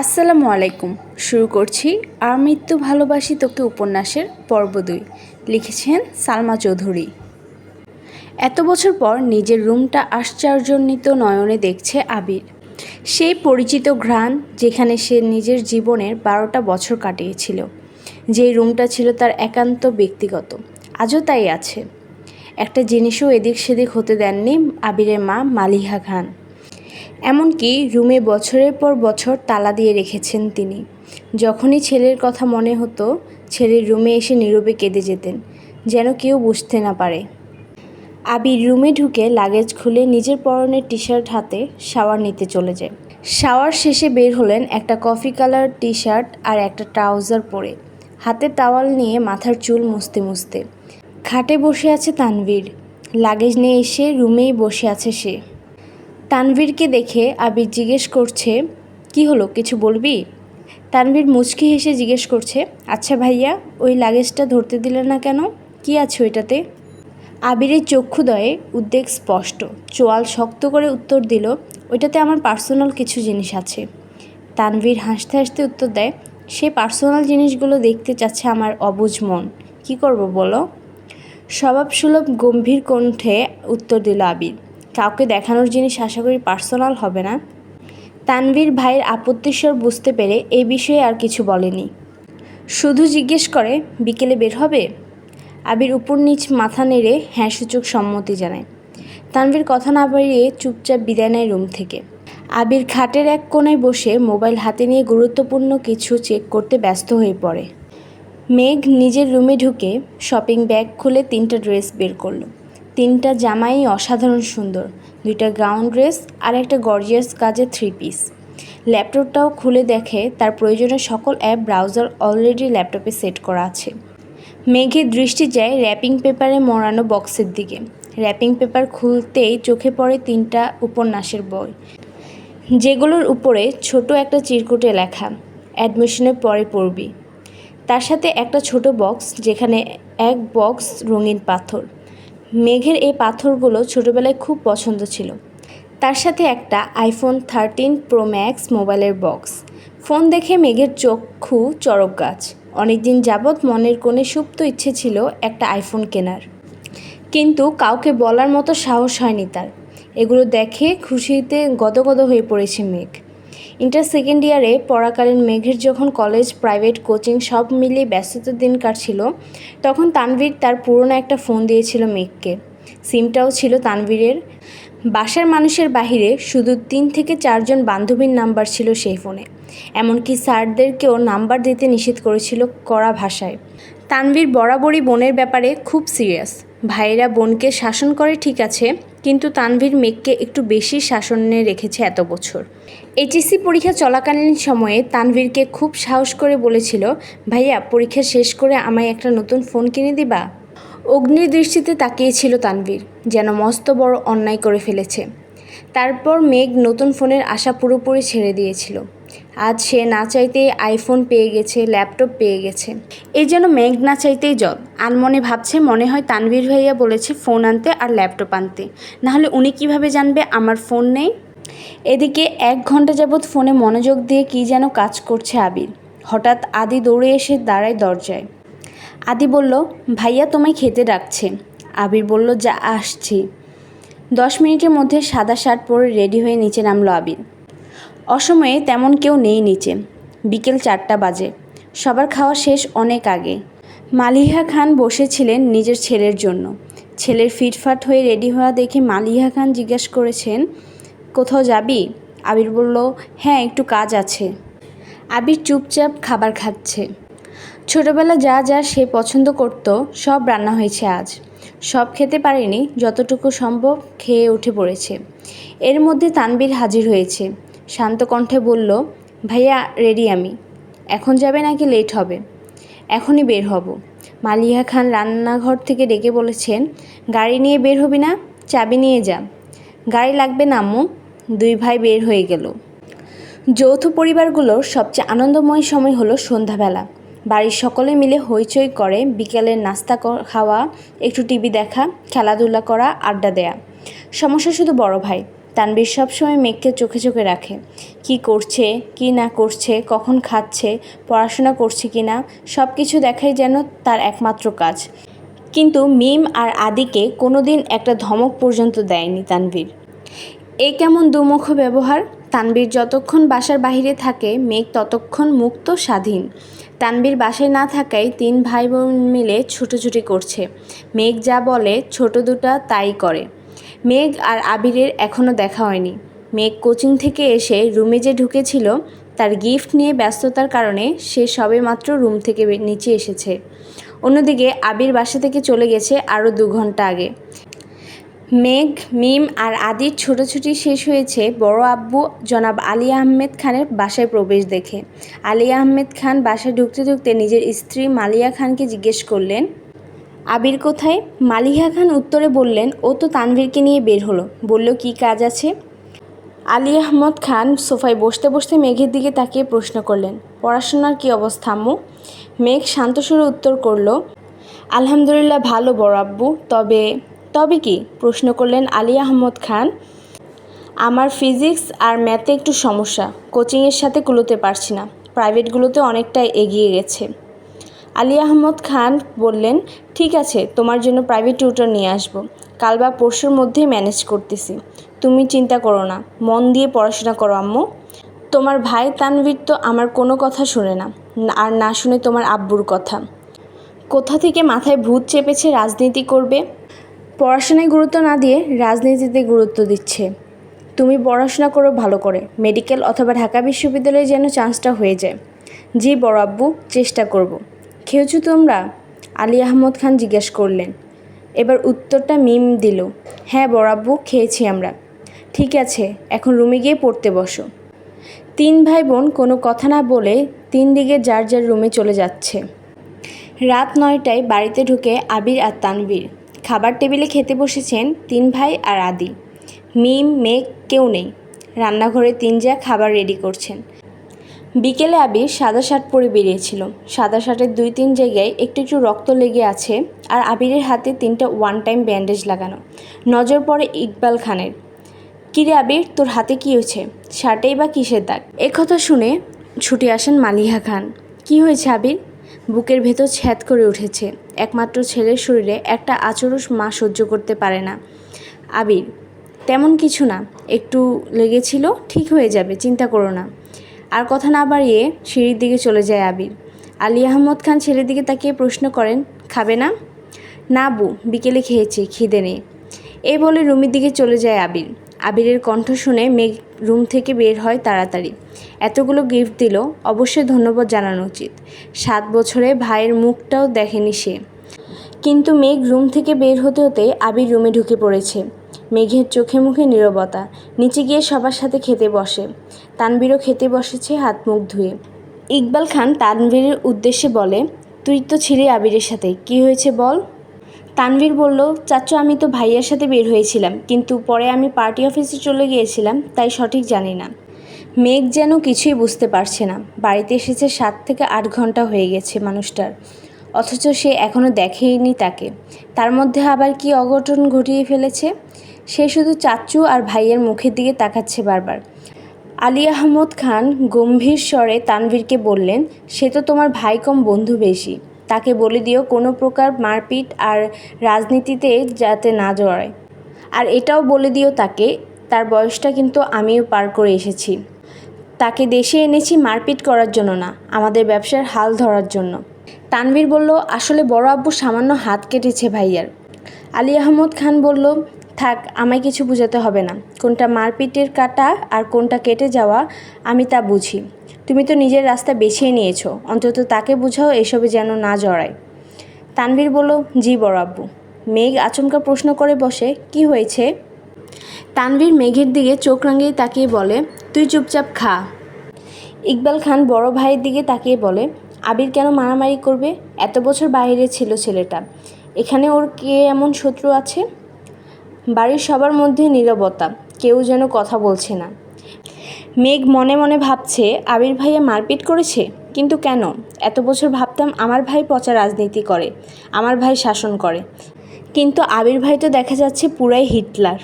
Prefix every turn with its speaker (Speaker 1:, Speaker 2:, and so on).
Speaker 1: আসসালামু আলাইকুম। শুরু করছি আর মৃত্যু ভালোবাসি তোকে উপন্যাসের পর্ব 2। লিখেছেন সালমা চৌধুরী। এত বছর পর নিজের রুমটা আশ্চর্যান্বিত নয়নে দেখছে আবির। সেই পরিচিত ঘ্রাণ যেখানে সে নিজের জীবনের 12টা বছর কাটিয়েছিল, যেই রুমটা ছিল তার একান্ত ব্যক্তিগত, আজও তাই আছে। একটা জিনিসও এদিক সেদিক হতে দেননি আবিরের মা মালিহা খান। এমনকি রুমে বছরের পর বছর তালা দিয়ে রেখেছেন তিনি। যখনই ছেলের কথা মনে হতো, ছেলের রুমে এসে নীরবে কেঁদে যেতেন, যেন কেউ বুঝতে না পারে। আবির রুমে ঢুকে লাগেজ খুলে নিজের পরনের টি শার্ট হাতে শাওয়ার নিতে চলে যায়। শাওয়ার শেষে বের হলেন একটা কফি কালার টি শার্ট আর একটা ট্রাউজার পরে, হাতে টাওয়াল নিয়ে মাথার চুল মুছতে মুছতে। খাটে বসে আছে তানভীর, লাগেজ নিয়ে এসে রুমেই বসে আছে সে। তানভীরকে দেখে আবির জিজ্ঞেস করছে, কি হলো, কিছু বলবি? তানভীর মুচকি হেসে জিজ্ঞেস করছে, আচ্ছা ভাইয়া, ওই লাগেজটা ধরতে দিলে না কেন? কি আছে ওইটাতে? আবিরের চক্ষুদয়ে উদ্বেগ স্পষ্ট, চোয়াল শক্ত করে উত্তর দিল, ওইটাতে আমার পার্সোনাল কিছু জিনিস আছে। তানভীর হাসতে হাসতে উত্তর দেয়, সে পার্সোনাল জিনিসগুলো দেখতে চাচ্ছে আমার অবুঝ মন, কি করব বলো? স্বভাবসুলভ গম্ভীর কণ্ঠে উত্তর দিল আবির, কাউকে দেখানোর জিনিস আশা করি পার্সোনাল হবে না। তানভীর ভাইয়ের আপত্তিস্বর বুঝতে পেরে এই বিষয়ে আর কিছু বলেনি, শুধু জিজ্ঞেস করে, বিকেলে বের হবে? আবির উপর নিচ মাথা নেড়ে হ্যাঁ সূচক সম্মতি জানায়। তানভীর কথা না বাড়িয়ে চুপচাপ বিদায় নেয় রুম থেকে। আবির খাটের এক কোণায় বসে মোবাইল হাতে নিয়ে গুরুত্বপূর্ণ কিছু চেক করতে ব্যস্ত হয়ে পড়ে। মেঘ নিজের রুমে ঢুকে শপিং ব্যাগ খুলে 3টা ড্রেস বের করলো। 3টা জামাই অসাধারণ সুন্দর, 2টা গাউন ড্রেস আর একটা গর্জিয়াস কাজের 3 পিস। ল্যাপটপটাও খুলে দেখে তার প্রয়োজনীয় সকল অ্যাপ ব্রাউজার অলরেডি ল্যাপটপে সেট করা আছে। মেঘের দৃষ্টি যায় র্যাপিং পেপারে মোড়ানো বক্সের দিকে। র্যাপিং পেপার খুলতেই চোখে পড়ে 3টা উপন্যাসের বই, যেগুলোর উপরে ছোট একটা চিরকুটে লেখা, অ্যাডমিশনের পরে পড়বি। তার সাথে একটা ছোট বক্স, যেখানে এক বক্স রঙিন পাথর। মেঘের এই পাথরগুলো ছোটোবেলায় খুব পছন্দ ছিল। তার সাথে একটা আইফোন 13 প্রো ম্যাক্স মোবাইলের বক্স। ফোন দেখে মেঘের চক্ষু চড়ক গাছ। অনেকদিন যাবৎ মনের কোণে সুপ্ত ইচ্ছে ছিল একটা আইফোন কেনার, কিন্তু কাউকে বলার মতো সাহস হয়নি তার। এগুলো দেখে খুশিতে গদগদ হয়ে পড়েছে মেঘ। ইন্টার সেকেন্ড ইয়ারে পড়াকালীন মেঘের যখন কলেজ, প্রাইভেট, কোচিং সব মিলিয়ে ব্যস্ততার দিন কাটছিল, তখন তানভীর তার পুরনো একটা ফোন দিয়েছিল মেঘকে। সিমটাও ছিল তানভীরের। বাসার মানুষের বাহিরে শুধু 3 থেকে 4 জন বান্ধবীর নাম্বার ছিল সেই ফোনে। এমনকি স্যারদেরকেও নাম্বার দিতে নিষেধ করেছিল কড়া ভাষায়। তানভীর বরাবরই বোনের ব্যাপারে খুব সিরিয়াস। ভাইয়েরা বোনকে শাসন করে ঠিক আছে, কিন্তু তানভীর মেঘকে একটু বেশি শাসনে রেখেছে এত বছর। এইচএসসি পরীক্ষা চলাকালীন সময়ে তানভীরকে খুব সাহস করে বলেছিল, ভাইয়া, পরীক্ষা শেষ করে আমায় একটা নতুন ফোন কিনে দিবা? অগ্নির দৃষ্টিতে তাকিয়েছিল তানভীর, যেন মস্ত বড় অন্যায় করে ফেলেছে। তারপর মেঘ নতুন ফোনের আশা পুরোপুরি ছেড়ে দিয়েছিল। আজ সে না চাইতেই আইফোন পেয়ে গেছে, ল্যাপটপ পেয়ে গেছে। এই যেন মেঘ না চাইতেই জল। আনমনে ভাবছে, মনে হয় তানভীর ভাইয়া বলেছে ফোন আনতে আর ল্যাপটপ আনতে, নাহলে উনি কিভাবে জানবে আমার ফোন নেই। এদিকে 1 ঘন্টা যাবৎ ফোনে মনোযোগ দিয়ে কী যেন কাজ করছে আবির। হঠাৎ আদি দৌড়ে এসে দাঁড়ায় দরজায়। আদি বলল, ভাইয়া তোমায় খেতে ডাকছে। আবির বলল, যা আসছি। 10 মিনিটের মধ্যে সাদা শার্ট পরে রেডি হয়ে নিচে নামলো আবির। অসময়ে তেমন কেউ নেই নিচে। বিকেল 4টা বাজে। সবার খাওয়া শেষ অনেক আগে। মালিহা খান বসেছিলেন নিজের ছেলের জন্য। ছেলের ফিটফাট হয়ে রেডি হওয়া দেখে মালিহা খান জিজ্ঞাসা করেছেন, কোথাও যাবি? আবির বলল, হ্যাঁ, একটু কাজ আছে। আবির চুপচাপ খাবার খাচ্ছে। ছোটবেলা যা যা সে পছন্দ করত সব রান্না হয়েছে আজ। সব খেতে পারেনি, যতটুকু সম্ভব খেয়ে উঠে পড়েছে। এর মধ্যে তানভীর হাজির হয়েছে। শান্ত কণ্ঠে বলল, ভাইয়া, রেডি আমি। এখন যাবে নাকি লেট হবে? এখনই বের হব। মালিহা খান রান্নাঘর থেকে ডেকে বলেছেন, গাড়ি নিয়ে বের হবি না? চাবি নিয়ে যা। গাড়ি লাগবে না আম্মু। 2 ভাই বের হয়ে গেল। যৌথ পরিবারগুলোর সবচেয়ে আনন্দময় সময় হলো সন্ধ্যাবেলা। বাড়ির সকলে মিলে হইচই করে, বিকেলের নাস্তা খাওয়া, একটু টিভি দেখা, খেলাধুলা করা, আড্ডা দেয়া। সমস্যা শুধু বড় ভাই। তানভীর সবসময় মেঘকে চোখে চোখে রাখে, কি করছে কি না করছে, কখন খাচ্ছে, পড়াশোনা করছে কি না, সব কিছু দেখাই যেন তার একমাত্র কাজ। কিন্তু মিম আর আদিকে কোনো দিন একটা ধমক পর্যন্ত দেয়নি তানভীর। এই কেমন দুমুখ ব্যবহার। তানভীর যতক্ষণ বাসার বাহিরে থাকে মেঘ ততক্ষণ মুক্ত স্বাধীন। তানভীর বাসায় না থাকায় 3 ভাই বোন মিলে ছুটোছুটি করছে। মেঘ যা বলে ছোট দুটা তাই করে। মেঘ আর আবিরের এখনও দেখা হয়নি। মেঘ কোচিং থেকে এসে রুমে যে ঢুকেছিল তার গিফট নিয়ে ব্যস্ততার কারণে সে সবেমাত্র রুম থেকে নিচে এসেছে। অন্যদিকে আবির বাসা থেকে চলে গেছে আরও 2 ঘন্টা আগে। মেঘ, মিম আর আদির ছোটাছুটি শেষ হয়েছে বড় আব্বু জনাব আলী আহমেদ খানের বাসায় প্রবেশ দেখে। আলী আহমেদ খান বাসায় ঢুকতে ঢুকতে নিজের স্ত্রী মালিয়া খানকে জিজ্ঞেস করলেন, আবির কোথায়? মালিহা খান উত্তরে বললেন, ও তো তানভীরকে নিয়ে বের হলো, বলল কি কাজ আছে। আলী আহমদ খান সোফায় বসতে বসতে মেঘের দিকে তাকিয়ে প্রশ্ন করলেন, পড়াশোনার কি অবস্থা আম্মু? মেঘ শান্ত সুরে উত্তর করল, আলহামদুলিল্লাহ ভালো বড় আব্বু। তবে কি? প্রশ্ন করলেন আলী আহমদ খান। আমার ফিজিক্স আর ম্যাথে একটু সমস্যা, কোচিংয়ের সাথে কুলোতে পারছি না, প্রাইভেটগুলোতে অনেকটা এগিয়ে গেছে। আলী আহমদ খান বললেন, ঠিক আছে, তোমার জন্য প্রাইভেট টিউটর নিয়ে আসবো, কাল বা পরশুর মধ্যেই ম্যানেজ করতেছি, তুমি চিন্তা করো না, মন দিয়ে পড়াশোনা করো আম্মু। তোমার ভাই তানভীর তো আমার কোনো কথা শুনে না, আর না শুনে তোমার আব্বুর কথা। কোথা থেকে মাথায় ভূত চেপেছে রাজনীতি করবে, পড়াশোনায় গুরুত্ব না দিয়ে রাজনীতিতে গুরুত্ব দিচ্ছে। তুমি পড়াশোনা করো ভালো করে, মেডিকেল অথবা ঢাকা বিশ্ববিদ্যালয়ে যেন চান্সটা হয়ে যায়। জি বড় আব্বু, চেষ্টা করব। খেয়েছো তোমরা? আলী আহমদ খান জিজ্ঞেস করলেন। এবার উত্তরটা মিম দিল, হ্যাঁ বড় আব্বু, খেয়েছি আমরা। ঠিক আছে, এখন রুমে গিয়ে পড়তে বসো। 3 ভাই বোন কোনো কথা না বলে 3 দিকে যার যার রুমে চলে যাচ্ছে। রাত 9টায় বাড়িতে ঢুকে আবির আর তানভীর খাবার টেবিলে খেতে বসেছেন 3 ভাই আর আদি। মিম, মেঘ কেউ নেই। রান্নাঘরে 3 যা খাবার রেডি করছেন। বিকেলে আবির সাদা শার্ট পরে বেরিয়েছিল। সাদা শার্টের 2-3 জায়গায় একটু একটু রক্ত লেগে আছে, আর আবিরের হাতে 3টা 1 টাইম ব্যান্ডেজ লাগানো। নজর পড়ে ইকবাল খানের। কিরে আবির, তোর হাতে কী হয়েছে? শার্টেই বা কিসের দাগ? একথা শুনে ছুটে আসেন মালিহা খান। কি হয়েছে আবির? বুকের ভেতর ছ্যাদ করে উঠেছে। একমাত্র ছেলের শরীরে একটা আঁচড়ও মা সহ্য করতে পারে না। আবির, তেমন কিছু না, একটু লেগেছিল, ঠিক হয়ে যাবে, চিন্তা করো না। আর কথা না বাড়িয়ে সিঁড়ির দিকে চলে যায় আবির। আলী আহমদ খান ছেলের দিকে তাকিয়ে প্রশ্ন করেন, খাবে না? না বু, বিকেলে খেয়েছি, খিদে নেই। এই বলে রুমের দিকে চলে যায় আবির। আবিরের কণ্ঠ শুনে মেঘ রুম থেকে বের হয় তাড়াতাড়ি। এতগুলো গিফট দিল, অবশ্যই ধন্যবাদ জানানো উচিত। 7 বছরে ভাইয়ের মুখটাও দেখেনি সে। কিন্তু মেঘ রুম থেকে বের হতে হতে আবির রুমে ঢুকে পড়েছে। মেঘের চোখে মুখে নীরবতা। নিচে গিয়ে সবার সাথে খেতে বসে। তানভীরও খেতে বসেছে হাত মুখ ধুয়ে। ইকবাল খান তানভীরের উদ্দেশ্যে বলে, তুই তো ছিলি আবিরের সাথে, কি হয়েছে বল? তানভীর বলল, চাচু আমি তো ভাইয়ার সাথে বের হয়েছিলাম, কিন্তু পরে আমি পার্টি অফিসে চলে গিয়েছিলাম, তাই সঠিক জানি না। মেঘ যেন কিছুই বুঝতে পারছে না। বাড়িতে এসেছে 7 থেকে 8 ঘন্টা হয়ে গেছে মানুষটার, অথচ সে এখনও দেখেইনি তাকে। তার মধ্যে আবার কি অঘটন ঘটিয়ে ফেলেছে? সে শুধু চাচু আর ভাইয়ের মুখের দিকে তাকাচ্ছে বারবার। আলী আহমদ খান গম্ভীর স্বরে তানভীরকে বললেন, সে তো তোমার ভাই কম বন্ধু বেশি, তাকে বলে দিও কোনো প্রকার মারপিট আর রাজনীতিতে যাতে না জড়ায়। আর এটাও বলে দিও তাকে, তার বয়সটা কিন্তু আমিও পার করে এসেছি। তাকে দেশে এনেছি মারপিট করার জন্য না, আমাদের ব্যবসার হাল ধরার জন্য। তানভীর বলল, আসলে বড় আব্বু সামান্য হাত কেটেছে ভাইয়ার। আলী আহমদ খান বলল, থাক, আমায় কিছু বোঝাতে হবে না, কোনটা মারপিটের কাটা আর কোনটা কেটে যাওয়া আমি তা বুঝি। তুমি তো নিজের রাস্তা বেছিয়ে নিয়েছো, অন্তত তাকে বোঝাও এসবে যেন না জড়ায়। তানভীর বলল, জি বড় আব্বু। মেঘ আচমকা প্রশ্ন করে বসে, কি হয়েছে? তানভীর মেঘের দিকে চোখ রাঙিয়ে তাকিয়ে বলে, তুই চুপচাপ খা। ইকবাল খান বড় ভাইয়ের দিকে তাকিয়ে বলে, আবির কেন মারামারি করবে? এত বছর বাইরে ছিল ছেলেটা, এখানে ওর কে এমন শত্রু আছে? বাড়ির সবার মধ্যে নীরবতা, কেউ যেন কথা বলছে না। মেঘ মনে মনে ভাবছে, আবির ভাইয়া মারপিট করেছে, কিন্তু কেন? এত বছর ভাবতাম আমার ভাই পচা রাজনীতি করে, আমার ভাই শাসন করে, কিন্তু আবির ভাই তো দেখা যাচ্ছে পুরাই হিটলার।